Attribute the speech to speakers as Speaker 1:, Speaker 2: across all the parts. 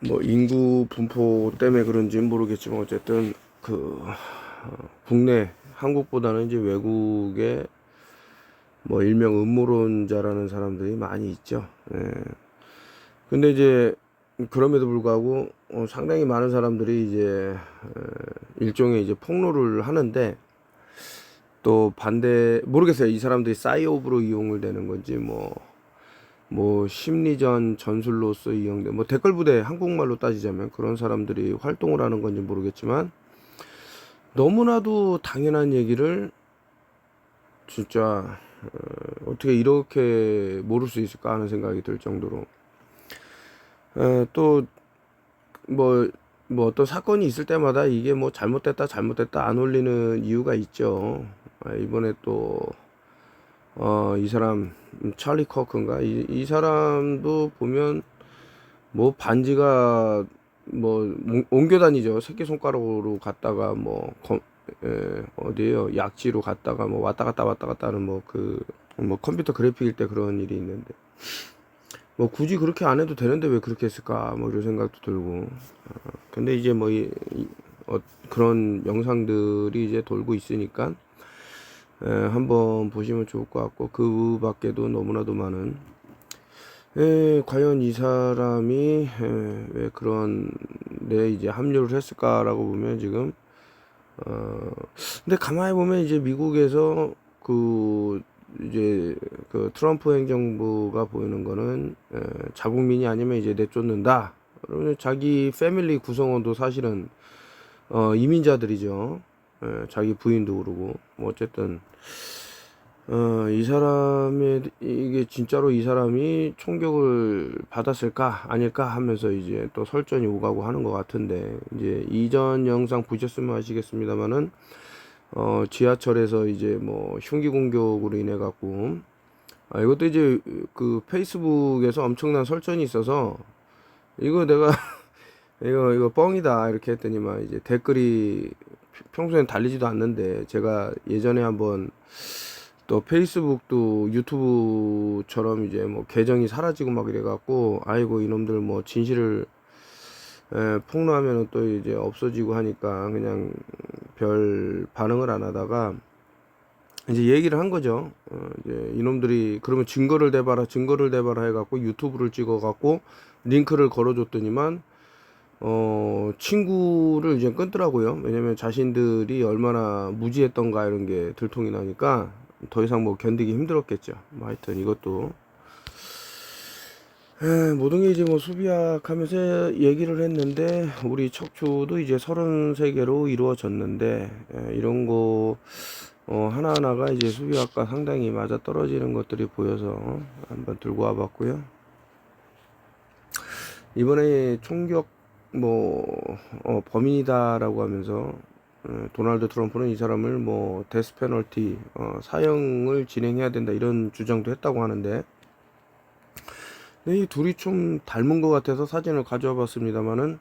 Speaker 1: 뭐 인구 분포 때문에 그런지는 모르겠지만 어쨌든 국내 한국보다는 이제 외국에 뭐 일명 음모론자라는 사람들이 많이 있죠. 예. 근데 이제 그럼에도 불구하고 상당히 많은 사람들이 이제 일종의 이제 폭로를 하는데, 또 반대 모르겠어요. 이 사람들이 사이오브로 이용을 되는 건지 뭐 심리전 전술로서 이용돼, 뭐 댓글 부대 한국말로 따지자면 그런 사람들이 활동을 하는 건지 모르겠지만, 너무나도 당연한 얘기를 진짜 어떻게 이렇게 모를 수 있을까 하는 생각이 들 정도로, 또 뭐 어떤 사건이 있을 때마다 이게 뭐 잘못됐다 안 올리는 이유가 있죠. 이번에 또 이 사람 찰리 커크인가, 이 사람도 보면 뭐 반지가 뭐 옮겨 다니죠. 새끼손가락으로 갔다가 어디에요, 약지로 갔다가 뭐 왔다 갔다 하는 뭐 컴퓨터 그래픽일 때 그런 일이 있는데, 뭐 굳이 그렇게 안 해도 되는데 왜 그렇게 했을까 뭐 이런 생각도 들고. 근데 이제 그런 영상들이 이제 돌고 있으니까 한번 보시면 좋을 것 같고, 그 밖에도 너무나도 많은, 과연 이 사람이 왜 그런 데 이제 합류를 했을까라고 보면 지금 근데 가만히 보면 이제 미국에서 이제 트럼프 행정부가 보이는 거는 자국민이 아니면 이제 내쫓는다. 그러면 자기 패밀리 구성원도 사실은 이민자들이죠. 자기 부인도 그러고. 뭐 어쨌든 이 사람의 이게 진짜로 이 사람이 총격을 받았을까 아닐까 하면서 이제 또 설전이 오가고 하는 것 같은데, 이제 이전 영상 보셨으면 아시겠습니다만은 지하철에서 이제 뭐 흉기 공격으로 인해 갖고, 이것도 이제 그 페이스북에서 엄청난 설전이 있어서, 이거 내가 이거 뻥이다 이렇게 했더니만 이제 댓글이 평소엔 달리지도 않는데, 제가 예전에 한번 또 페이스북도 유튜브처럼 이제 뭐 계정이 사라지고 막 이래갖고, 아이고 이놈들 뭐 진실을 폭로하면은 또 이제 없어지고 하니까 그냥 별 반응을 안 하다가 이제 얘기를 한 거죠. 이제 이놈들이 그러면 증거를 대봐라 해갖고 유튜브를 찍어갖고 링크를 걸어줬더니만 친구를 이제 끊더라고요. 왜냐면 자신들이 얼마나 무지했던가 이런 게 들통이 나니까 더 이상 뭐 견디기 힘들었겠죠. 뭐 하여튼 이것도 모든 게 이제 뭐 수비학 하면서 얘기를 했는데, 우리 척추도 이제 33개로 이루어졌는데, 이런 거 하나하나가 이제 수비학과 상당히 맞아 떨어지는 것들이 보여서 한번 들고 와 봤고요. 이번에 총격 범인이다라고 하면서 도널드 트럼프는 이 사람을 뭐 데스 페널티 사형을 진행해야 된다 이런 주장도 했다고 하는데, 근데 이 둘이 좀 닮은 것 같아서 사진을 가져와 봤습니다만은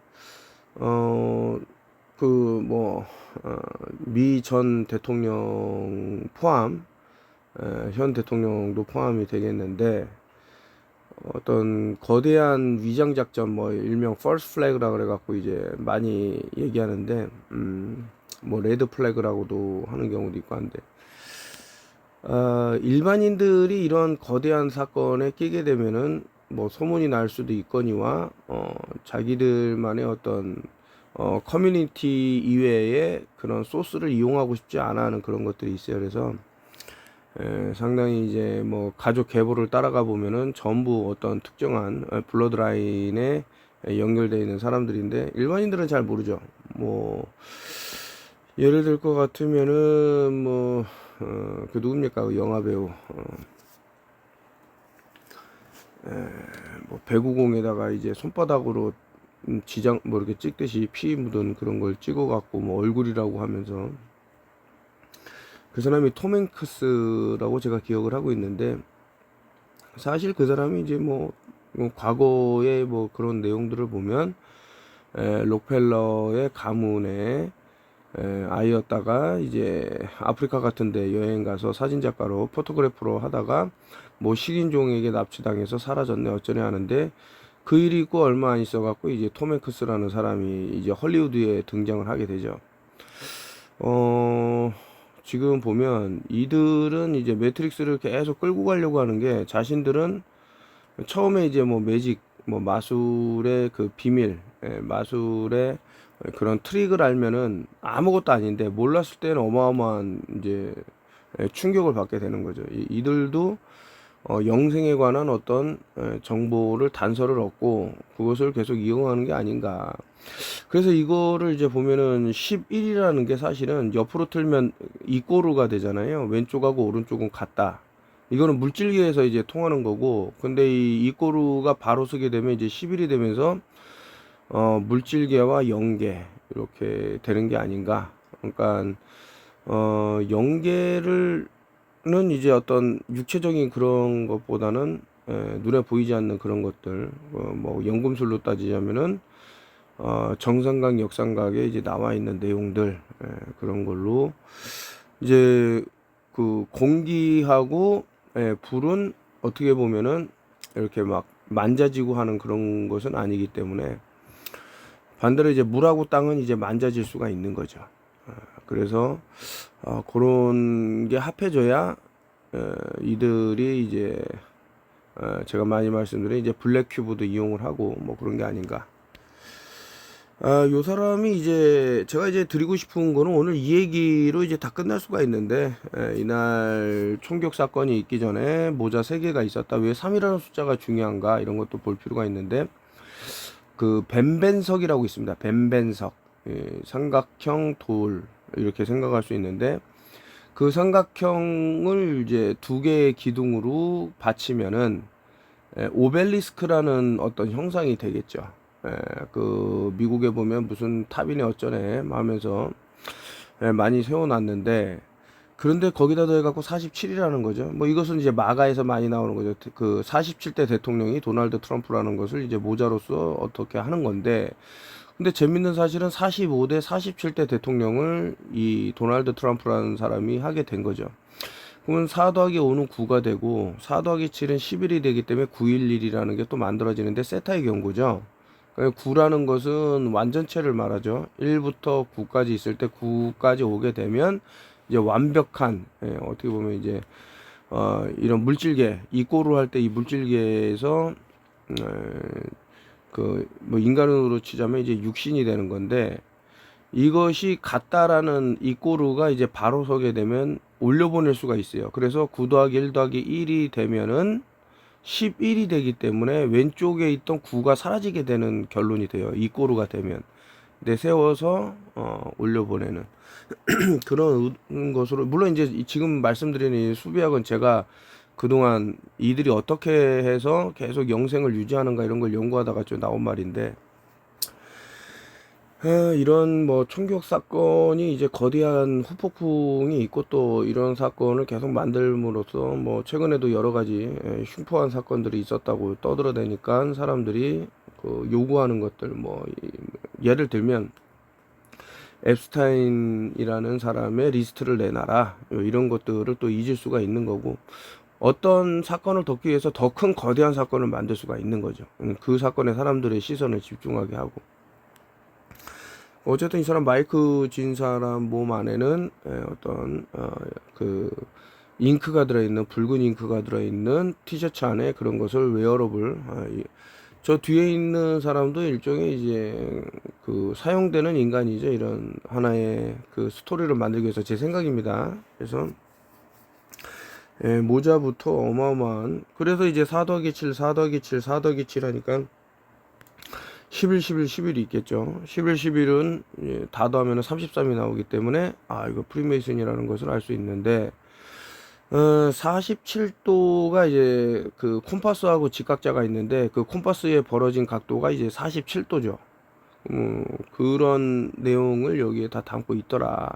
Speaker 1: 미 전 대통령 포함, 현 대통령도 포함이 되겠는데, 어떤 거대한 위장 작전, 뭐 일명 펄스 플래그라 그래갖고 이제 많이 얘기하는데, 뭐 레드 플래그라고도 하는 경우도 있고 한데, 일반인들이 이런 거대한 사건에 끼게 되면은 뭐 소문이 날 수도 있거니와 자기들만의 어떤 커뮤니티 이외에 그런 소스를 이용하고 싶지 않아 하는 그런 것들이 있어요. 그래서 상당히 이제 뭐 가족 계보를 따라가 보면은 전부 어떤 특정한 블러드라인에 연결되어 있는 사람들인데, 일반인들은 잘 모르죠. 뭐 예를 들 것 같으면은 그 누굽니까, 그 영화 배우 뭐 배구공에다가 이제 손바닥으로 지장 뭐 이렇게 찍듯이 피 묻은 그런 걸 찍어 갖고 뭐 얼굴이라고 하면서, 그 사람이 톰 행크스라고 제가 기억을 하고 있는데, 사실 그 사람이 이제 과거의 뭐 그런 내용들을 보면 록펠러의 가문의 아이였다가 이제 아프리카 같은데 여행 가서 사진작가로 포토그래퍼로 하다가 뭐 식인종에게 납치당해서 사라졌네 어쩌네 하는데, 그 일이 있고 얼마 안 있어 갖고 이제 톰 행크스라는 사람이 이제 헐리우드에 등장을 하게 되죠. 어, 지금 보면 이들은 이제 매트릭스를 계속 끌고 가려고 하는 게, 자신들은 처음에 이제 뭐 매직, 뭐 마술의 그 비밀, 마술의 그런 트릭을 알면은 아무것도 아닌데, 몰랐을 때는 어마어마한 이제 충격을 받게 되는 거죠. 이들도 영생에 관한 어떤 정보를, 단서를 얻고 그것을 계속 이용하는 게 아닌가. 그래서 이거를 이제 보면은 11이라는 게 사실은 옆으로 틀면 이꼬르가 되잖아요. 왼쪽하고 오른쪽은 같다. 이거는 물질계에서 이제 통하는 거고, 근데 이 이꼬르가 바로 서게 되면 이제 11이 되면서 물질계와 영계 이렇게 되는 게 아닌가. 그러니까 영계를 는 이제 어떤 육체적인 그런 것보다는 눈에 보이지 않는 그런 것들, 뭐 연금술로 따지자면은 정삼각 역삼각에 이제 나와 있는 내용들, 그런 걸로 이제 그 공기하고 불은 어떻게 보면은 이렇게 막 만져지고 하는 그런 것은 아니기 때문에, 반대로 이제 물하고 땅은 이제 만져질 수가 있는 거죠. 그래서 그런 게 합해져야 이들이 이제 제가 많이 말씀드린 이제 블랙 큐브도 이용을 하고 뭐 그런 게 아닌가. 요 사람이 이제 제가 이제 드리고 싶은 거는, 오늘 이 얘기로 이제 다 끝날 수가 있는데, 이날 총격 사건이 있기 전에 모자 3개가 있었다. 왜 3이라는 숫자가 중요한가, 이런 것도 볼 필요가 있는데, 그 벤벤석이라고 있습니다. 벤벤석, 삼각형 돌 이렇게 생각할 수 있는데, 그 삼각형을 이제 2개의 기둥으로 받치면은 오벨리스크라는 어떤 형상이 되겠죠. 그 미국에 보면 무슨 탑이네 어쩌네 하면서 많이 세워놨는데, 그런데 거기다 더해갖고 47이라는 거죠. 뭐 이것은 이제 마가에서 많이 나오는 거죠. 그 47대 대통령이 도널드 트럼프라는 것을 이제 모자로서 어떻게 하는 건데, 근데 재밌는 사실은 45대 47대 대통령을 이 도널드 트럼프라는 사람이 하게 된 거죠. 그러면 4 더하기 5는 9가 되고, 4 더하기 7은 11이 되기 때문에 911이라는 게 또 만들어지는데, 세타의 경고죠. 9라는 것은 완전체를 말하죠. 1부터 9까지 있을 때 9까지 오게 되면 이제 완벽한, 어떻게 보면 이제 이런 물질계, 이꼬르 할 때 이 물질계에서 그 뭐 인간으로 치자면 이제 육신이 되는 건데, 이것이 같다라는 이꼬르가 이제 바로 서게 되면 올려보낼 수가 있어요. 그래서 9 더하기 1 더하기 1이 되면은 11이 되기 때문에 왼쪽에 있던 9가 사라지게 되는 결론이 돼요. 이꼬르가 되면. 내세워서 올려보내는 그런 것으로, 물론 이제 지금 말씀드리는 이 수비학은 제가 그동안 이들이 어떻게 해서 계속 영생을 유지하는가 이런 걸 연구하다가 좀 나온 말인데, 이런 뭐 총격 사건이 이제 거대한 후폭풍이 있고, 또 이런 사건을 계속 만들므로써 뭐 최근에도 여러 가지 흉포한 사건들이 있었다고 떠들어대니까, 사람들이 그 요구하는 것들, 뭐 예를 들면 앱스타인이라는 사람의 리스트를 내놔라, 이런 것들을 또 잊을 수가 있는 거고, 어떤 사건을 덮기 위해서 더 큰 거대한 사건을 만들 수가 있는 거죠. 그 사건에 사람들의 시선을 집중하게 하고. 어쨌든 이 사람 마이크 진 사람 몸 안에는 어떤 그 잉크가 들어있는, 붉은 잉크가 들어있는 티셔츠 안에 그런 것을 웨어러블, 저 뒤에 있는 사람도 일종의 이제 그 사용되는 인간이죠. 이런 하나의 그 스토리를 만들기 위해서, 제 생각입니다. 그래서 모자부터 어마어마한, 그래서 이제 4 더하기 7, 4 더하기 7, 4 더하기 7 하니까 11, 11, 11이 있겠죠. 11, 11은 다 더하면 33이 나오기 때문에, 이거 프리메이슨이라는 것을 알 수 있는데, 47도가 이제 그 콤파스하고 직각자가 있는데, 그 콤파스에 벌어진 각도가 이제 47도죠. 그런 내용을 여기에 다 담고 있더라.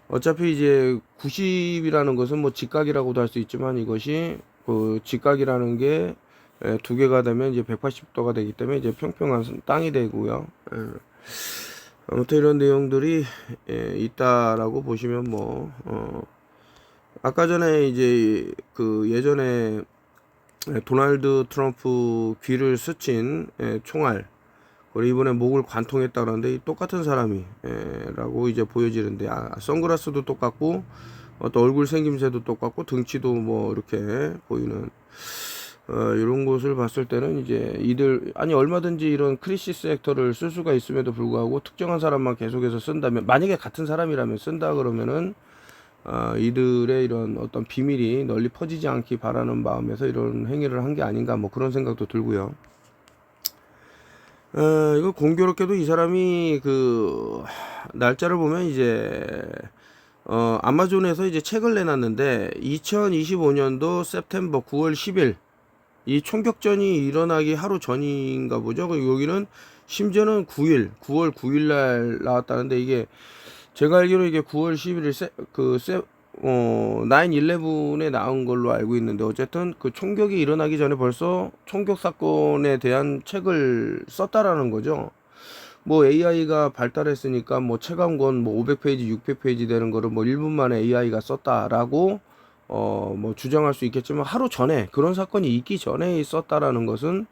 Speaker 1: 어차피 이제 90이라는 것은 뭐 직각이라고도 할 수 있지만, 이것이 그 직각이라는 게 2개가 되면 이제 180도가 되기 때문에 이제 평평한 땅이 되고요. 아무튼 이런 내용들이 있다라고 보시면 뭐 아까 전에 이제 그 예전에 도널드 트럼프 귀를 스친 총알, 그리고 이번에 목을 관통했다 그러는데 똑같은 사람이 라고 이제 보여지는데, 선글라스도 똑같고 또 얼굴 생김새도 똑같고 등치도 뭐 이렇게 보이는 이런 것을 봤을 때는 이제 이들 얼마든지 이런 크리시스 액터를 쓸 수가 있음에도 불구하고 특정한 사람만 계속해서 쓴다면, 만약에 같은 사람이라면 쓴다 그러면은 이들의 이런 어떤 비밀이 널리 퍼지지 않기 바라는 마음에서 이런 행위를 한 게 아닌가, 뭐 그런 생각도 들고요. 이거 공교롭게도 이 사람이 그 날짜를 보면 이제 아마존에서 이제 책을 내놨는데 2025년도 September 9월 10일 이 총격전이 일어나기 하루 전인가 보죠. 여기는 심지어는 9월 9일 날 나왔다는데, 이게 제가 알기로 이게 9월 11일 9/11에 나온 걸로 알고 있는데, 어쨌든 그 총격이 일어나기 전에 벌써 총격 사건에 대한 책을 썼다라는 거죠. 뭐 AI가 발달했으니까 뭐 책 한 권 뭐 500페이지, 600페이지 되는 거를 뭐 1분 만에 AI가 썼다라고 뭐 주장할 수 있겠지만, 하루 전에 그런 사건이 있기 전에 썼다라는 것은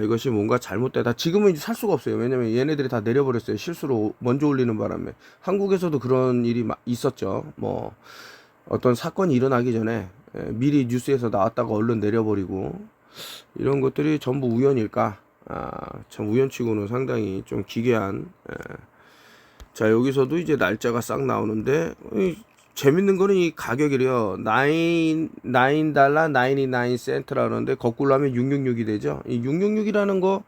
Speaker 1: 이것이 뭔가 잘못되다. 지금은 이제 살 수가 없어요. 왜냐면 얘네들이 다 내려버렸어요. 실수로 먼저 올리는 바람에. 한국에서도 그런 일이 있었죠. 뭐 어떤 사건이 일어나기 전에 미리 뉴스에서 나왔다가 얼른 내려버리고, 이런 것들이 전부 우연일까? 참 우연치고는 상당히 좀 기괴한. 자, 여기서도 이제 날짜가 싹 나오는데, 재밌는 거는 이 가격이래요. 9달러 99센트라는데 거꾸로 하면 666이 되죠. 이 666이라는 거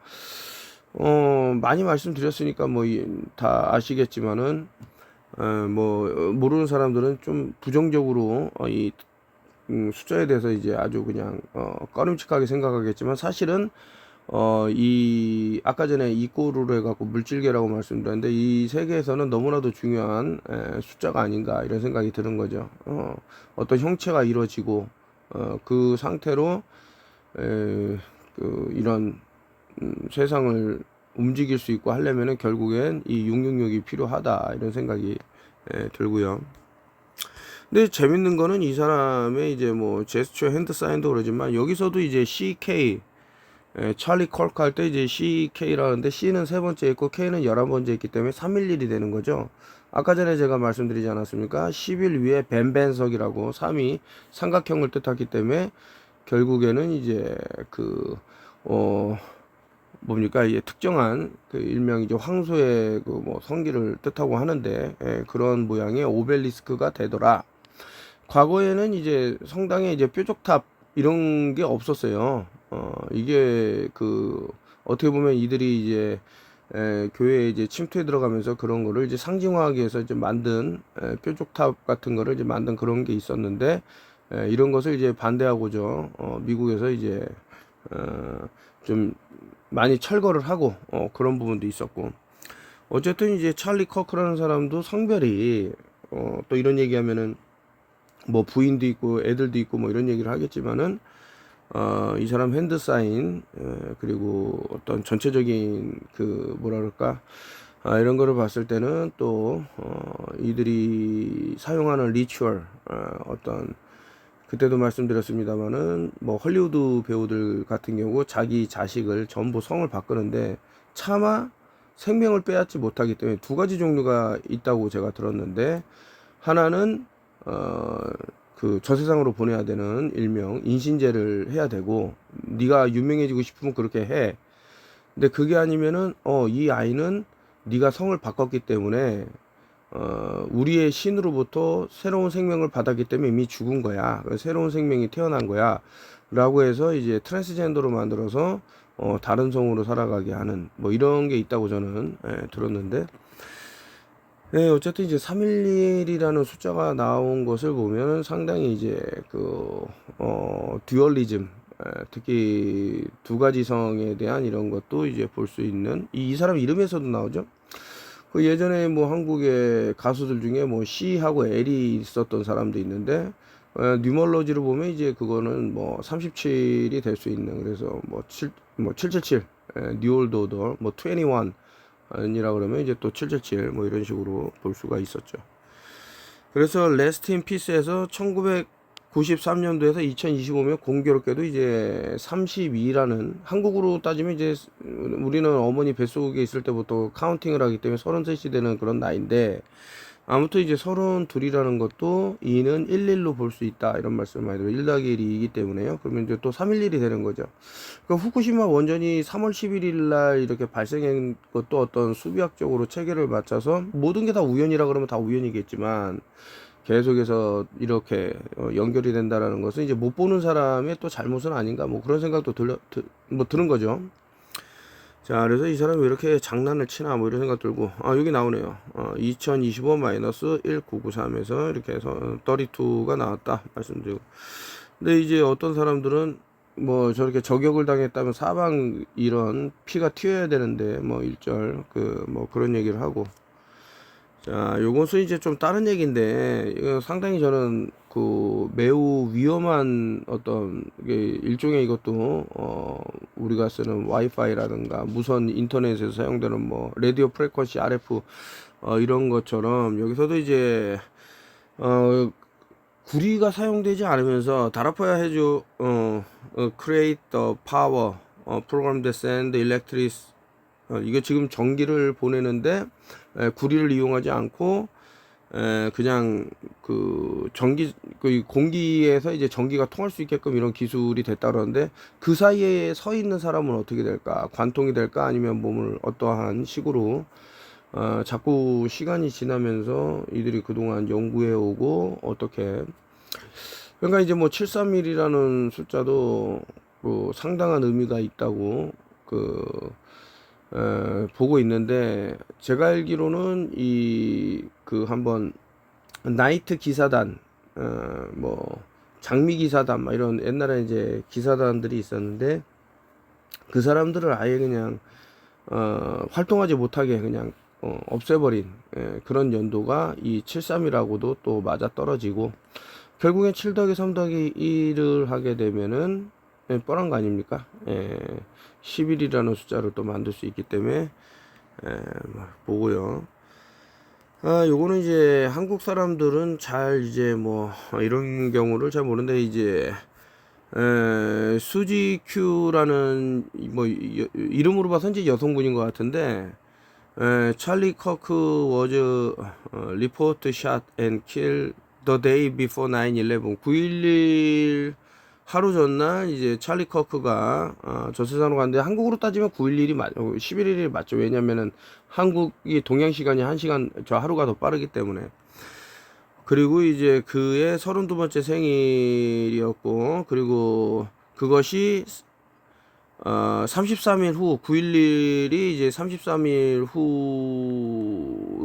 Speaker 1: 많이 말씀드렸으니까 뭐 다 아시겠지만은 뭐 모르는 사람들은 좀 부정적으로 이 숫자에 대해서 이제 아주 그냥 꺼림칙하게 생각하겠지만, 사실은 이 아까 전에 이꼬르로 해갖고 물질계라고 말씀드렸는데, 이 세계에서는 너무나도 중요한 숫자가 아닌가 이런 생각이 드는 거죠. 어떤 형체가 이루어지고 그 상태로 이런 세상을 움직일 수 있고 하려면은 결국엔 이 666이 필요하다 이런 생각이 들고요. 근데 재밌는 거는 이 사람의 이제 뭐 제스처 핸드 사인도 그러지만, 여기서도 이제 CK 찰리 컬크 할 때 이제 CK라는데, C는 세 번째 있고 K는 11번째 있기 때문에 311이 되는 거죠. 아까 전에 제가 말씀드리지 않았습니까? 10일 위에 벤벤석이라고 3이 삼각형을 뜻하기 때문에 결국에는 이제 뭡니까? 이게 특정한 그 일명 이제 황소의 그 뭐 성기를 뜻하고 하는데, 그런 모양의 오벨리스크가 되더라. 과거에는 이제 성당에 이제 뾰족탑 이런 게 없었어요. 이게 어떻게 보면 이들이 이제 교회에 이제 침투해 들어가면서 그런 거를 이제 상징화하기 위해서 이제 만든 뾰족탑 같은 거를 이제 만든 그런 게 있었는데, 이런 것을 이제 반대하고죠. 미국에서 이제 좀 많이 철거를 하고 그런 부분도 있었고, 어쨌든 이제 찰리 커크라는 사람도 성별이 또 이런 얘기하면은 뭐 부인도 있고 애들도 있고 뭐 이런 얘기를 하겠지만은, 이 사람 핸드 사인 그리고 어떤 전체적인 뭐라 그럴까, 이런 거를 봤을 때는 또 이들이 사용하는 리추얼, 어떤 그때도 말씀드렸습니다만은 뭐 헐리우드 배우들 같은 경우 자기 자식을 전부 성을 바꾸는데 차마 생명을 빼앗지 못하기 때문에 두 가지 종류가 있다고 제가 들었는데, 하나는 저 세상으로 보내야 되는 일명 인신제를 해야 되고, 네가 유명해지고 싶으면 그렇게 해. 근데 그게 아니면은 이 아이는 네가 성을 바꿨기 때문에 우리의 신으로부터 새로운 생명을 받았기 때문에 이미 죽은 거야. 새로운 생명이 태어난 거야. 라고 해서 이제 트랜스젠더로 만들어서 다른 성으로 살아가게 하는 뭐 이런 게 있다고 저는 들었는데, 어쨌든 이제 311이라는 숫자가 나온 것을 보면 상당히 이제 듀얼리즘, 특히 두 가지 성에 대한 이런 것도 이제 볼 수 있는, 이 사람 이름에서도 나오죠. 그 예전에 뭐 한국의 가수들 중에 뭐 C하고 L이 있었던 사람도 있는데, 뉴멀로지로 보면 이제 그거는 뭐 37이 될 수 있는, 그래서 뭐 777, 뉴올드 오더, 뭐 21 아니라 그러면 이제 또 777 뭐 이런 식으로 볼 수가 있었죠. 그래서 레스트 인 피스에서 93년도에서 2025년 공교롭게도 이제 32라는, 한국으로 따지면 이제 우리는 어머니 뱃속에 있을 때부터 카운팅을 하기 때문에 33이 되는 그런 나이인데, 아무튼 이제 32이라는 것도 2는 11로 볼 수 있다 이런 말씀을 많이 드려요. 1 더하기 1이 2이기 때문에요. 그러면 이제 또 311이 되는 거죠. 그러니까 후쿠시마 원전이 3월 11일 날 이렇게 발생한 것도 어떤 수비학적으로 체계를 맞춰서, 모든 게 다 우연이라 그러면 다 우연이겠지만 계속해서 이렇게 연결이 된다라는 것은 이제 못 보는 사람의 또 잘못은 아닌가, 뭐 그런 생각도 드는 거죠. 자, 그래서 이 사람이 왜 이렇게 장난을 치나 뭐 이런 생각 들고, 여기 나오네요. 2025-1993에서 이렇게 해서 32가 나왔다 말씀드리고. 근데 이제 어떤 사람들은 뭐 저렇게 저격을 당했다면 사방 이런 피가 튀어야 되는데 뭐 일절 뭐 그런 얘기를 하고. 자, 요것은 이제 좀 다른 얘기인데, 이거 상당히 저는 매우 위험한 어떤 일종의, 이것도 우리가 쓰는 와이파이라든가 무선 인터넷에서 사용되는 뭐 라디오 프리퀀시 RF 이런 것처럼, 여기서도 이제 구리가 사용되지 않으면서 다라파야 해줘 create the power program that send electric, 이거 지금 전기를 보내는데 구리를 이용하지 않고 그냥 공기에서 이제 전기가 통할 수 있게끔 이런 기술이 됐다 그러는데, 그 사이에 서 있는 사람은 어떻게 될까? 관통이 될까? 아니면 몸을 어떠한 식으로 자꾸 시간이 지나면서 이들이 그동안 연구해 오고 어떻게, 그러니까 이제 뭐 731이라는 숫자도 상당한 의미가 있다고 보고 있는데, 제가 알기로는 한번 나이트 기사단, 뭐 장미 기사단 막 이런 옛날에 이제 기사단들이 있었는데, 그 사람들을 아예 그냥 활동하지 못하게 그냥 없애버린 그런 연도가 이 73이라고도 또 맞아 떨어지고, 결국엔 7 더하기 3 더하기 1을 하게 되면은 뻔한 거 아닙니까? 11이라는 숫자를 또 만들 수 있기 때문에 보고요. 요거는 이제 한국 사람들은 잘 이제 뭐 이런 경우를 잘 모르는데, 이제 수지 큐라는 뭐 이름으로 봐서 이제 여성분인 것 같은데, 찰리 커크 was report shot and killed the day before 9/11. 9.11 하루 전날 이제 찰리 커크가 저 세상으로 갔는데, 한국으로 따지면 9.11이 11일이 맞죠. 왜냐면은 한국이 동양 시간이 1시간 저 하루가 더 빠르기 때문에. 그리고 이제 그의 32번째 생일이었고, 그리고 그것이 33일 후, 9.11이 이제 33일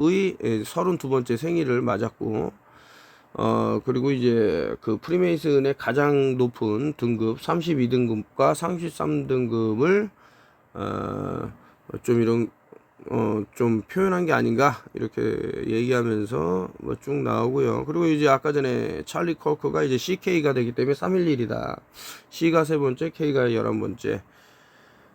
Speaker 1: 후의 32번째 생일을 맞았고, 그리고 이제 프리메이슨의 가장 높은 등급 32등급과 33등급을 좀 표현한 게 아닌가 이렇게 얘기하면서 뭐 쭉 나오고요. 그리고 이제 아까 전에 찰리 커크가 이제 CK가 되기 때문에 311이다. C가 세 번째, K가 11번째.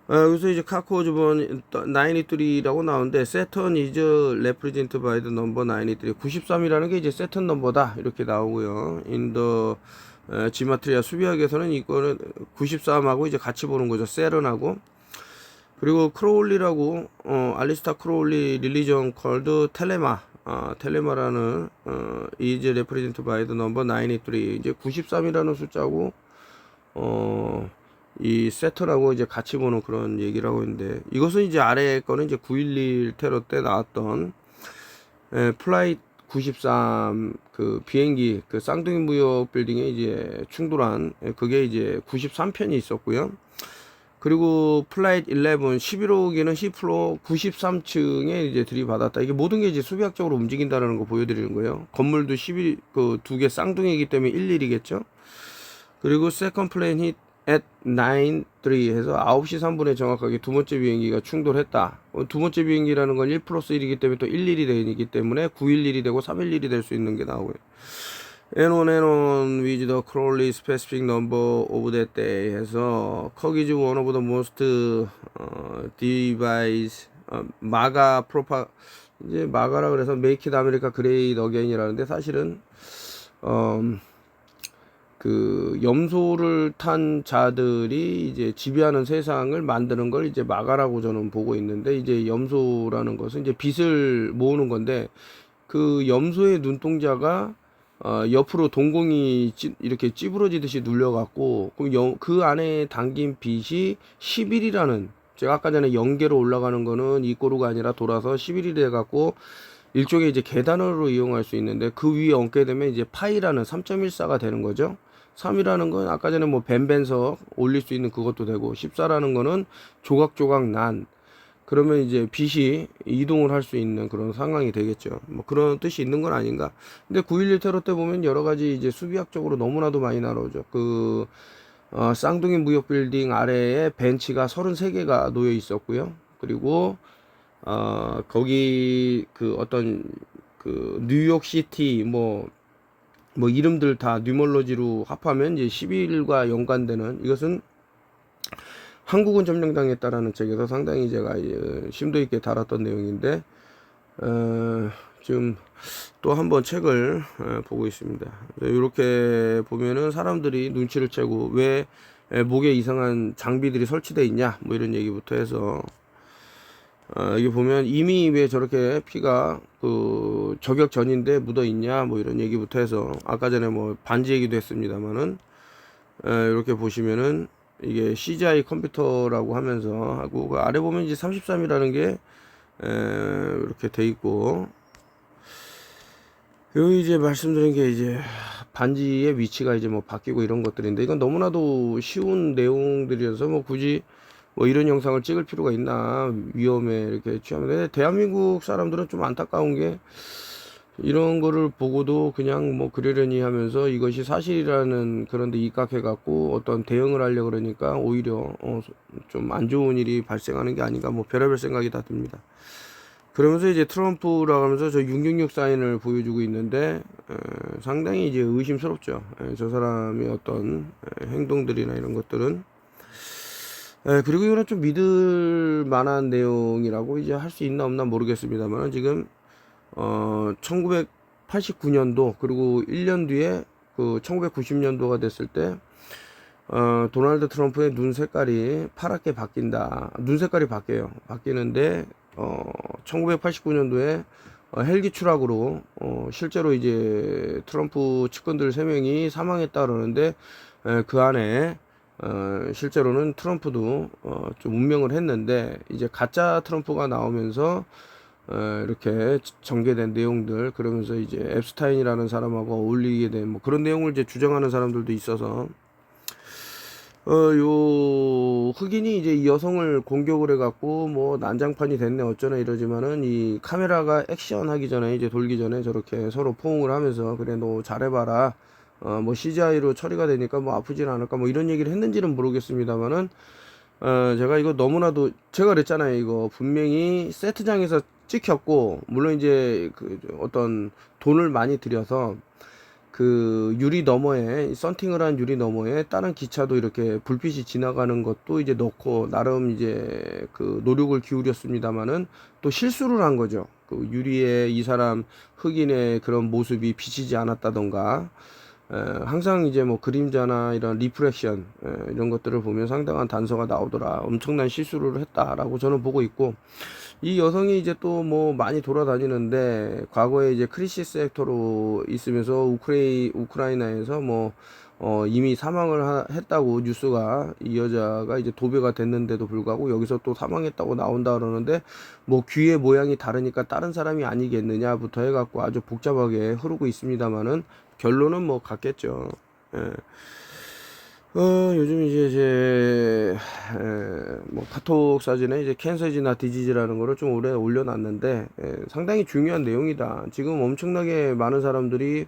Speaker 1: 여기서 이제 카코즈본 93라고 나오는데, 세턴 is represented by the number 93. 93이라는 게 이제 세턴 넘버다 이렇게 나오고요. in the 지마트리아 수비학에서는 이거는 93하고 이제 같이 보는 거죠. 세런하고. 그리고 크로울리라고 알리스타 크로울리 릴리전 컬드 텔레마라는 is represented by the number 93. 이제 93이라는 숫자고 이 세트라고 이제 같이 보는 그런 얘기를 하고 있는데, 이것은 이제 아래 거는 이제 9.11 테러 때 나왔던 플라이트 93 비행기 쌍둥이 무역 빌딩에 이제 충돌한, 그게 이제 93편이 있었고요. 그리고 플라이트 11 11호기는 C플로 93층에 이제 들이받았다. 이게 모든 게 이제 수비학적으로 움직인다는 거 보여드리는 거예요. 건물도 2개 쌍둥이이기 때문에 11이겠죠. 그리고 세컨 플레인 힛 at 9-3 해서 9시 3분에 정확하게 두 번째 비행기가 충돌했다. 두 번째 비행기라는 건 1 플러스 1이기 때문에 또 11이 되기 때문에 911이 되고 311이 될 수 있는 게 나오고요. N1 with the Crowley specific number of that day 해서 컥 is one of the most device 마가 프로파, 이제 마가라 그래서 make it America great again이라는데, 사실은 그 염소를 탄 자들이 이제 지배하는 세상을 만드는 걸 이제 막아라고 저는 보고 있는데, 이제 염소라는 것은 이제 빛을 모으는 건데, 그 염소의 눈동자가 옆으로 동공이 이렇게 찌부러지듯이 눌려갖고, 그럼 그 안에 담긴 빛이 11이라는, 제가 아까 전에 0개로 올라가는 거는 이꼬르가 아니라 돌아서 11이 돼갖고 일종의 이제 계단으로 이용할 수 있는데, 그 위에 얹게 되면 이제 파이라는 3.14가 되는 거죠. 3이라는 건 아까 전에 뭐 벤벤석 올릴 수 있는 그것도 되고, 14라는 거는 조각조각 난, 그러면 이제 빛이 이동을 할 수 있는 그런 상황이 되겠죠. 뭐 그런 뜻이 있는 건 아닌가. 근데 9.11 테러 때 보면 여러 가지 이제 수비학적으로 너무나도 많이 나오죠. 그 쌍둥이 무역 빌딩 아래에 벤치가 33개가 놓여 있었고요. 그리고 거기 그 어떤 그 뉴욕시티 뭐 이름들 다 뉴멀로지로 합하면 이제 11과 연관되는, 이것은 한국은 점령당했다라는 책에서 상당히 제가 심도 있게 다뤘던 내용인데, 지금 또 한번 책을 보고 있습니다. 이렇게 보면은 사람들이 눈치를 채고 왜 목에 이상한 장비들이 설치되어 있냐, 뭐 이런 얘기부터 해서, 여기 보면 이미 왜 저렇게 피가 그 저격 전인데 묻어 있냐, 뭐 이런 얘기부터 해서, 아까 전에 뭐 반지 얘기도 했습니다만은, 이렇게 보시면은 이게 CGI 컴퓨터라고 하면서 하고, 그 아래 보면 이제 33이라는 게 이렇게 돼 있고, 여기 이제 말씀드린 게 이제 반지의 위치가 이제 뭐 바뀌고 이런 것들인데, 이건 너무나도 쉬운 내용들이어서 뭐 굳이 뭐 이런 영상을 찍을 필요가 있나, 위험에 이렇게 취하면. 대한민국 사람들은 좀 안타까운 게, 이런 거를 보고도 그냥 뭐 그러려니 하면서 이것이 사실이라는 그런데 입각해 갖고 어떤 대응을 하려고 그러니까 오히려 좀 안 좋은 일이 발생하는 게 아닌가, 뭐 별의별 생각이 다 듭니다. 그러면서 이제 트럼프라고 하면서 저 666 사인을 보여주고 있는데, 상당히 이제 의심스럽죠. 저 사람의 어떤 행동들이나 이런 것들은. 그리고 이거는 좀 믿을 만한 내용이라고 이제 할 수 있나 없나 모르겠습니다만, 지금 1989년도 그리고 1년 뒤에 그 1990년도가 됐을 때 도널드 트럼프의 눈 색깔이 파랗게 바뀐다. 눈 색깔이 바뀌는데 1989년도에 헬기 추락으로 실제로 이제 트럼프 측근들 3명이 사망했다 그러는데, 그 안에 실제로는 트럼프도 좀 운명을 했는데, 이제 가짜 트럼프가 나오면서 이렇게 전개된 내용들, 그러면서 이제 앱스타인이라는 사람하고 어울리게 된 뭐 그런 내용을 이제 주장하는 사람들도 있어서, 요 흑인이 이제 이 여성을 공격을 해갖고 뭐 난장판이 됐네 어쩌네 이러지만은, 이 카메라가 액션 하기 전에, 이제 돌기 전에 저렇게 서로 포옹을 하면서, 그래 너 잘해봐라, 뭐 CGI로 처리가 되니까 뭐 아프진 않을까, 뭐 이런 얘기를 했는지는 모르겠습니다만은, 제가 이거 너무나도, 제가 그랬잖아요. 이거 분명히 세트장에서 찍혔고, 물론 이제 그 어떤 돈을 많이 들여서 그 유리 너머에, 썬팅을 한 유리 너머에 다른 기차도 이렇게 불빛이 지나가는 것도 이제 넣고 나름 이제 그 노력을 기울였습니다만은, 또 실수를 한 거죠. 그 유리에 이 사람 흑인의 그런 모습이 비치지 않았다던가, 항상 이제 뭐 그림자나 이런 리프렉션, 이런 것들을 보면 상당한 단서가 나오더라. 엄청난 실수를 했다라고 저는 보고 있고, 이 여성이 이제 또 뭐 많이 돌아다니는데, 과거에 이제 크리시스 액터로 있으면서 우크라이나에서 뭐 이미 사망을 했다고 뉴스가, 이 여자가 이제 도배가 됐는데도 불구하고 여기서 또 사망했다고 나온다 그러는데, 뭐 귀의 모양이 다르니까 다른 사람이 아니겠느냐부터 해갖고 아주 복잡하게 흐르고 있습니다만은, 결론은 뭐 같겠죠. 예. 요즘 이제 뭐 카톡 사진에 이제 캔서지나 디지즈라는 거를 좀 오래 올려놨는데, 상당히 중요한 내용이다. 지금 엄청나게 많은 사람들이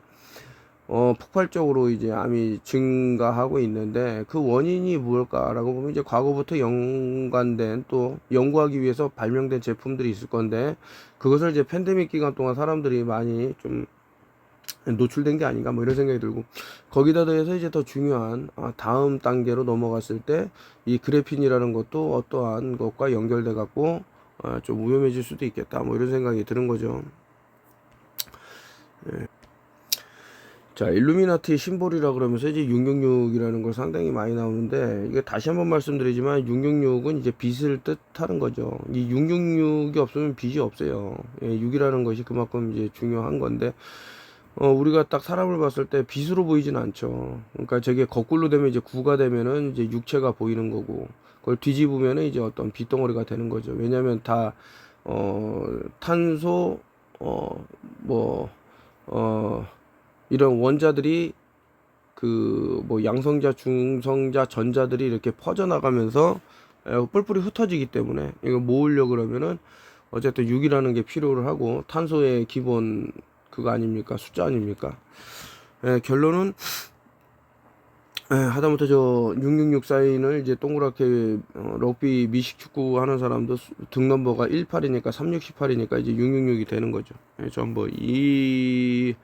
Speaker 1: 폭발적으로 이제 암이 증가하고 있는데, 그 원인이 무엇일까라고 보면 이제 과거부터 연관된, 또 연구하기 위해서 발명된 제품들이 있을 건데, 그것을 이제 팬데믹 기간 동안 사람들이 많이 좀 노출된 게 아닌가, 뭐 이런 생각이 들고, 거기다 더해서 이제 더 중요한 다음 단계로 넘어갔을 때 이 그래핀이라는 것도 어떠한 것과 연결돼 갖고 좀 위험해질 수도 있겠다, 뭐 이런 생각이 드는 거죠. 자, 일루미나티 심볼이라 그러면서 이제 666이라는 걸 상당히 많이 나오는데, 이게 다시 한번 말씀드리지만 666은 이제 빛을 뜻하는 거죠. 이 666이 없으면 빛이 없어요. 예, 6이라는 것이 그만큼 이제 중요한 건데, 우리가 딱 사람을 봤을 때 빛으로 보이진 않죠. 그러니까 저게 거꾸로 되면 이제 9가 되면은 이제 육체가 보이는 거고, 그걸 뒤집으면은 이제 어떤 빛덩어리가 되는 거죠. 왜냐면 다, 탄소, 뭐, 어, 이런 원자들이 그 뭐 양성자, 중성자, 전자들이 이렇게 퍼져나가면서 뿔뿔이 흩어지기 때문에 이거 모으려고 그러면은 어쨌든 6이라는 게 필요를 하고, 탄소의 기본 그거 아닙니까? 숫자 아닙니까? 결론은 하다못해 저 666 사인을 이제 동그랗게 럭비 미식 축구 하는 사람도 등 넘버가 18이니까 368이니까 이제 666이 되는 거죠. 전부 이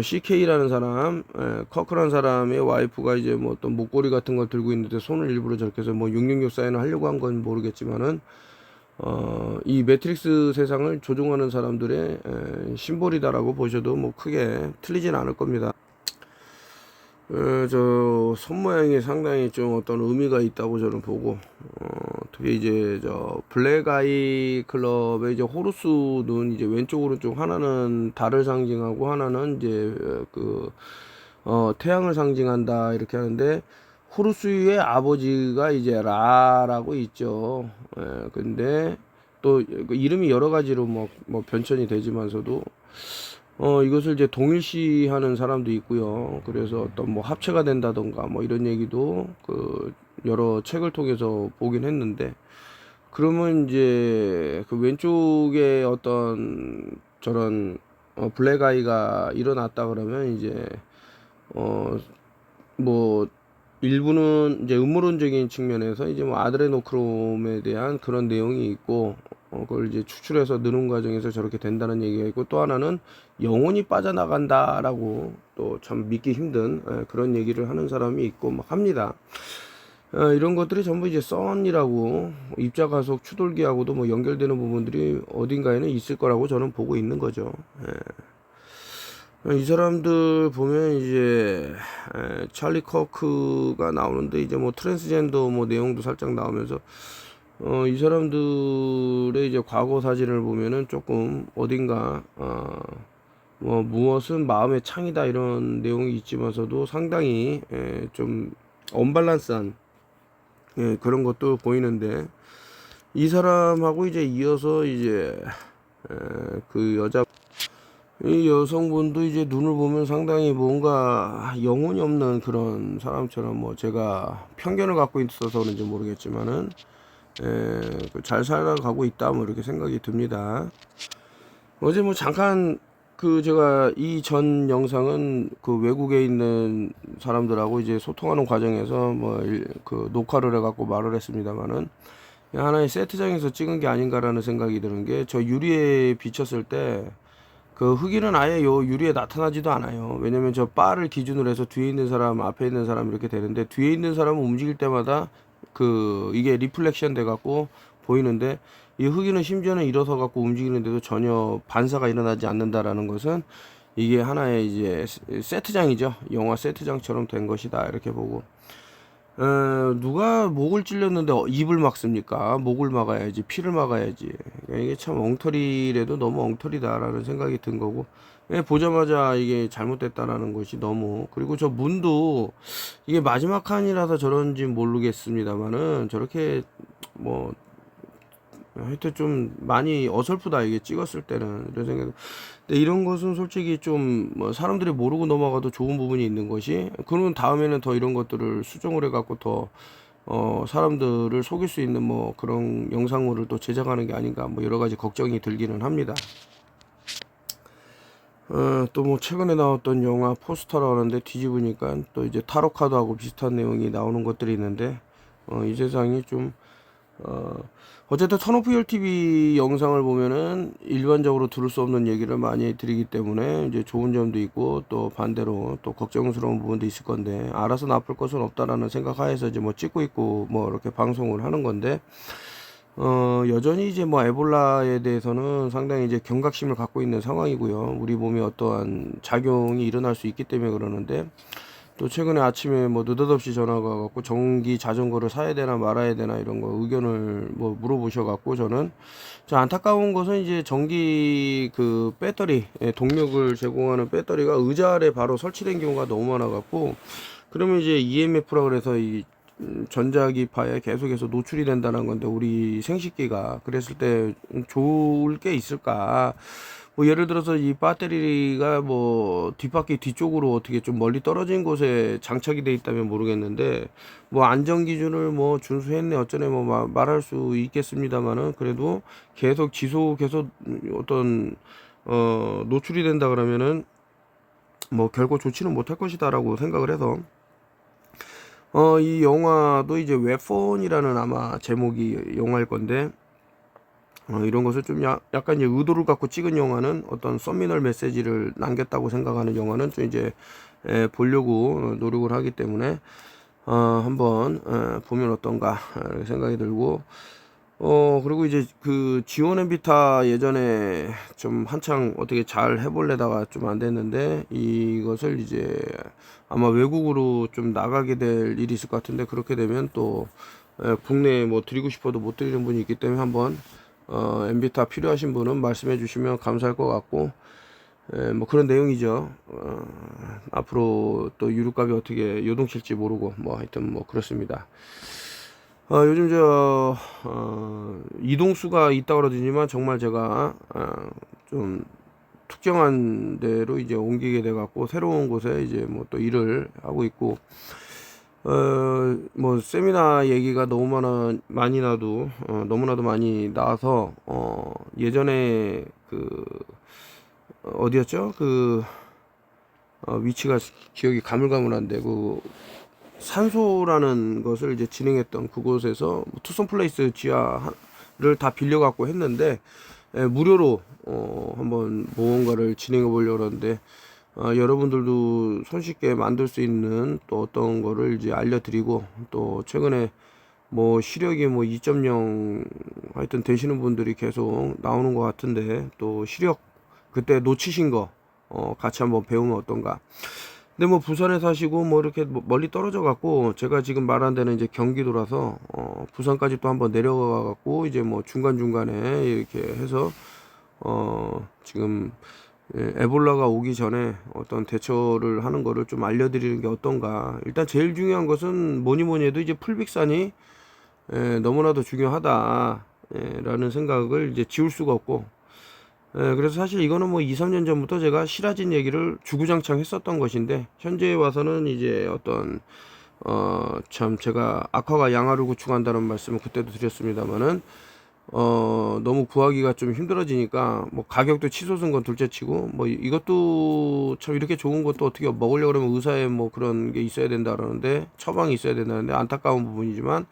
Speaker 1: CK라는 사람, 커크라는 사람의 와이프가 이제 뭐 어떤 목걸이 같은 걸 들고 있는데 손을 일부러 저렇게 해서 뭐 666 사인을 하려고 한 건 모르겠지만은, 이 매트릭스 세상을 조종하는 사람들의 심볼이다라고 보셔도 뭐 크게 틀리진 않을 겁니다. 저 손 모양이 상당히 좀 어떤 의미가 있다고 저는 보고, 특히 이제 저 블랙 아이 클럽의 이제 호루스는 이제 왼쪽 오른쪽 하나는 달을 상징하고 하나는 이제 태양을 상징한다 이렇게 하는데, 호루스의 아버지가 이제 라라고 있죠. 근데 또 이름이 여러 가지로 뭐 변천이 되지만서도 이것을 이제 동일시하는 사람도 있고요. 그래서 어떤 뭐 합체가 된다던가 뭐 이런 얘기도 그 여러 책을 통해서 보긴 했는데, 그러면 이제 그 왼쪽에 어떤 저런 블랙 아이가 일어났다 그러면 이제 뭐 일부는 이제 음모론적인 측면에서 이제 뭐 아드레노크롬에 대한 그런 내용이 있고, 그걸 이제 추출해서 느는 과정에서 저렇게 된다는 얘기가 있고, 또 하나는 영혼이 빠져나간다라고 또 참 믿기 힘든 그런 얘기를 하는 사람이 있고 막 합니다. 이런 것들이 전부 이제 썬이라고 입자가속 추돌기하고도 뭐 연결되는 부분들이 어딘가에는 있을 거라고 저는 보고 있는 거죠. 이 사람들 보면 이제 찰리 커크가 나오는데, 이제 뭐 트랜스젠더 뭐 내용도 살짝 나오면서 이 사람들의 이제 과거 사진을 보면은 조금 어딘가 뭐 무엇은 마음의 창이다 이런 내용이 있지만서도 상당히 좀 언밸런스한 그런 것도 보이는데, 이 사람하고 이제 이어서 이제 그 여자, 이 여성분도 이제 눈을 보면 상당히 뭔가 영혼이 없는 그런 사람처럼, 뭐 제가 편견을 갖고 있어서 그런지 모르겠지만은 잘 살아가고 있다 뭐 이렇게 생각이 듭니다. 어제 뭐 잠깐 그 제가 이 전 영상은 그 외국에 있는 사람들하고 이제 소통하는 과정에서 뭐 그 녹화를 해갖고 말을 했습니다만은, 하나의 세트장에서 찍은 게 아닌가라는 생각이 드는 게, 저 유리에 비쳤을 때 그 흑인은 아예 요 유리에 나타나지도 않아요. 왜냐면 저 바를 기준으로 해서 뒤에 있는 사람, 앞에 있는 사람 이렇게 되는데, 뒤에 있는 사람은 움직일 때마다 그 이게 리플렉션 돼 갖고 보이는데, 이 흑인은 심지어는 일어서 갖고 움직이는데도 전혀 반사가 일어나지 않는다라는 것은 이게 하나의 이제 세트장이죠. 영화 세트장처럼 된 것이다 이렇게 보고, 누가 목을 찔렸는데 입을 막습니까? 목을 막아야지, 피를 막아야지. 그러니까 이게 참 엉터리라도 너무 엉터리다라는 생각이 든 거고, 보자마자 이게 잘못됐다라는 것이 너무, 그리고 저 문도 이게 마지막 칸이라서 저런지 모르겠습니다만은 저렇게 뭐 하여튼 좀 많이 어설프다 이게 찍었을 때는 이런 생각. 근데 이런 것은 솔직히 좀 뭐 사람들이 모르고 넘어가도 좋은 부분이 있는 것이, 그러면 다음에는 더 이런 것들을 수정을 해갖고 더 사람들을 속일 수 있는 뭐 그런 영상물을 또 제작하는 게 아닌가 뭐 여러 가지 걱정이 들기는 합니다. 또 뭐 최근에 나왔던 영화 포스터라 하는데 뒤집으니까 또 이제 타로 카드하고 비슷한 내용이 나오는 것들이 있는데, 이 세상이 좀 어쨌든 턴오프 열TV 영상을 보면은 일반적으로 들을 수 없는 얘기를 많이 드리기 때문에 이제 좋은 점도 있고, 또 반대로 또 걱정스러운 부분도 있을 건데, 알아서 나쁠 것은 없다라는 생각 하에서 이제 뭐 찍고 있고 뭐 이렇게 방송을 하는 건데, 여전히 이제 뭐 에볼라에 대해서는 상당히 이제 경각심을 갖고 있는 상황이고요. 우리 몸에 어떠한 작용이 일어날 수 있기 때문에 그러는데, 또 최근에 아침에 뭐 느닷없이 전화가 갖고 전기 자전거를 사야 되나 말아야 되나 이런 거 의견을 뭐 물어보셔 갖고, 저는 안타까운 것은 이제 전기 그 배터리, 동력을 제공하는 배터리가 의자 아래 바로 설치된 경우가 너무 많아 갖고, 그러면 이제 EMF라 그래서 이 전자기파에 계속해서 노출이 된다는 건데, 우리 생식기가 그랬을 때 좋을 게 있을까? 뭐 예를 들어서 이 배터리가 뭐 뒷바퀴 뒤쪽으로 어떻게 좀 멀리 떨어진 곳에 장착이 돼 있다면 모르겠는데, 뭐 안전 기준을 뭐 준수했네 어쩌네 뭐 말할 수 있겠습니다만은, 그래도 계속 지속해서 어떤 노출이 된다 그러면은 뭐 결코 좋지는 못할 것이다라고 생각을 해서, 이 영화도 이제 웹폰이라는 아마 제목이 영화일 건데, 이런 것을 좀 약간 이제 의도를 갖고 찍은 영화는, 어떤 서미널 메시지를 남겼다고 생각하는 영화는 좀 이제 보려고 노력을 하기 때문에, 한번 보면 어떤가 이렇게 생각이 들고, 그리고 이제 그 지원 엠비타 예전에 좀 한창 어떻게 잘 해볼래다가 좀 안 됐는데, 이것을 이제 아마 외국으로 좀 나가게 될 일이 있을 것 같은데, 그렇게 되면 또 국내에 뭐 드리고 싶어도 못 드리는 분이 있기 때문에, 한번 엠비타 필요하신 분은 말씀해 주시면 감사할 것 같고, 뭐 그런 내용이죠. 앞으로 또 유류값이 어떻게 요동칠지 모르고, 뭐 하여튼 뭐 그렇습니다. 요즘 이동수가 있다 그러더니만, 정말 제가 좀 특정한 데로 이제 옮기게 돼 갖고 새로운 곳에 이제 뭐 또 일을 하고 있고, 뭐 세미나 얘기가 너무 많이 나도 너무나도 많이 나와서, 예전에 그 어디였죠? 그 위치가 기억이 가물가물한데, 그 산소라는 것을 이제 진행했던 그곳에서 투썸 플레이스 지하를 다 빌려 갖고 했는데, 무료로 한번 무언가를 진행해 보려고 하는데, 여러분들도 손쉽게 만들 수 있는 또 어떤 거를 이제 알려드리고, 또 최근에 뭐 시력이 뭐 2.0 하여튼 되시는 분들이 계속 나오는 것 같은데, 또 시력 그때 놓치신 거 같이 한번 배우면 어떤가. 근데 뭐 부산에 사시고 뭐 이렇게 멀리 떨어져 갖고, 제가 지금 말한 데는 이제 경기도라서 부산까지 또 한번 내려가 갖고, 이제 뭐 중간중간에 이렇게 해서 지금 에볼라가 오기 전에 어떤 대처를 하는 거를 좀 알려드리는 게 어떤가. 일단 제일 중요한 것은 뭐니 뭐니 해도 이제 풀빅산이 너무나도 중요하다 라는 생각을 이제 지울 수가 없고, 그래서 사실 이거는 뭐 2, 3년 전부터 제가 시라진 얘기를 주구장창 했었던 것인데, 현재에 와서는 이제 어떤 참 제가 악화가 양화를 구축한다는 말씀을 그때도 드렸습니다만은, 너무 구하기가 좀 힘들어지니까, 뭐 가격도 치솟은 건 둘째치고, 뭐 이것도 참 이렇게 좋은 것도 어떻게 먹으려고 그러면 의사에 뭐 그런 게 있어야 된다 그러는데, 처방이 있어야 된다는데, 안타까운 부분이지만,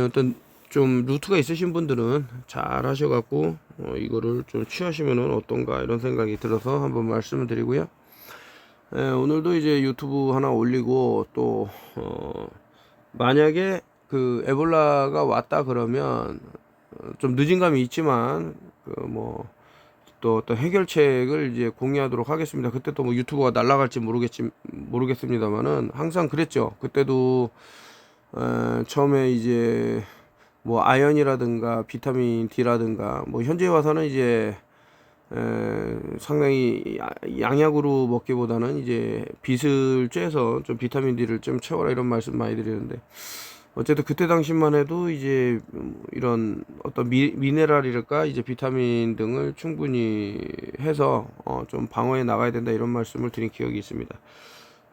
Speaker 1: 어떤 좀 루트가 있으신 분들은 잘 하셔갖고 이거를 좀 취하시면은 어떤가 이런 생각이 들어서 한번 말씀을 드리고요. 오늘도 이제 유튜브 하나 올리고, 또 만약에 그 에볼라가 왔다 그러면 좀 늦은 감이 있지만, 그 뭐 또 어떤 해결책을 이제 공유하도록 하겠습니다. 그때 또 뭐 유튜브가 날아갈지 모르겠습니다만은, 항상 그랬죠. 그때도 처음에 이제 뭐 아연이라든가 비타민 D라든가, 뭐 현재 와서는 이제 상당히 양약으로 먹기보다는 이제 빛을 쬐서 좀 비타민 D를 좀 채워라 이런 말씀 많이 드리는데, 어쨌든 그때 당시만 해도 이제 이런 어떤 미네랄이랄까 이제 비타민 등을 충분히 해서 좀 방어해 나가야 된다 이런 말씀을 드린 기억이 있습니다.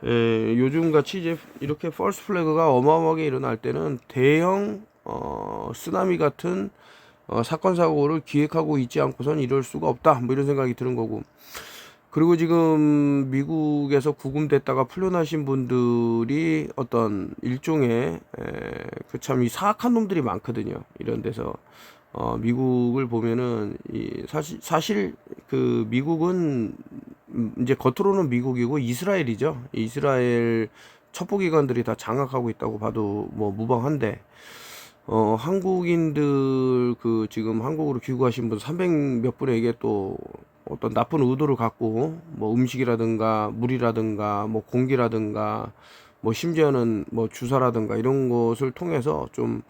Speaker 1: 요즘 같이 이제 이렇게 펄스 플래그가 어마어마하게 일어날 때는 대형 쓰나미 같은 사건 사고를 기획하고 있지 않고선 이럴 수가 없다 뭐 이런 생각이 드는 거고, 그리고 지금 미국에서 구금됐다가 풀려나신 분들이 어떤 일종의 그 참 이 사악한 놈들이 많거든요. 이런 데서 미국을 보면은 이 사실 그 미국은 이제 겉으로는 미국이고 이스라엘이죠. 이스라엘 첩보기관들이 다 장악하고 있다고 봐도 뭐 무방한데, 한국인들 그 지금 한국으로 귀국하신 분 300 몇 분에게 또 어떤 나쁜 의도를 갖고 뭐 음식이라든가 물이라든가 뭐 공기라든가 뭐 심지어는 뭐 주사라든가 이런 것을 통해서 좀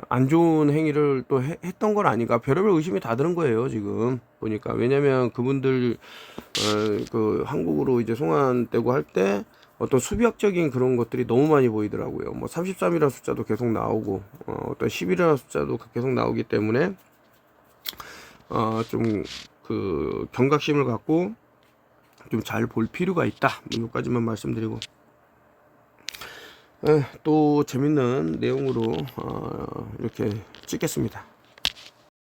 Speaker 1: 안 좋은 행위를 또 했던 건 아닌가, 별의별 의심이 다 드는 거예요 지금 보니까. 왜냐면 그분들 그 한국으로 이제 송환되고 할 때 어떤 수비학적인 그런 것들이 너무 많이 보이더라고요. 뭐 33이라는 숫자도 계속 나오고 어떤 10이라는 숫자도 계속 나오기 때문에 좀 그 경각심을 갖고 좀 잘 볼 필요가 있다, 뭐 여기까지만 말씀드리고, 또 재밌는 내용으로 이렇게 찍겠습니다.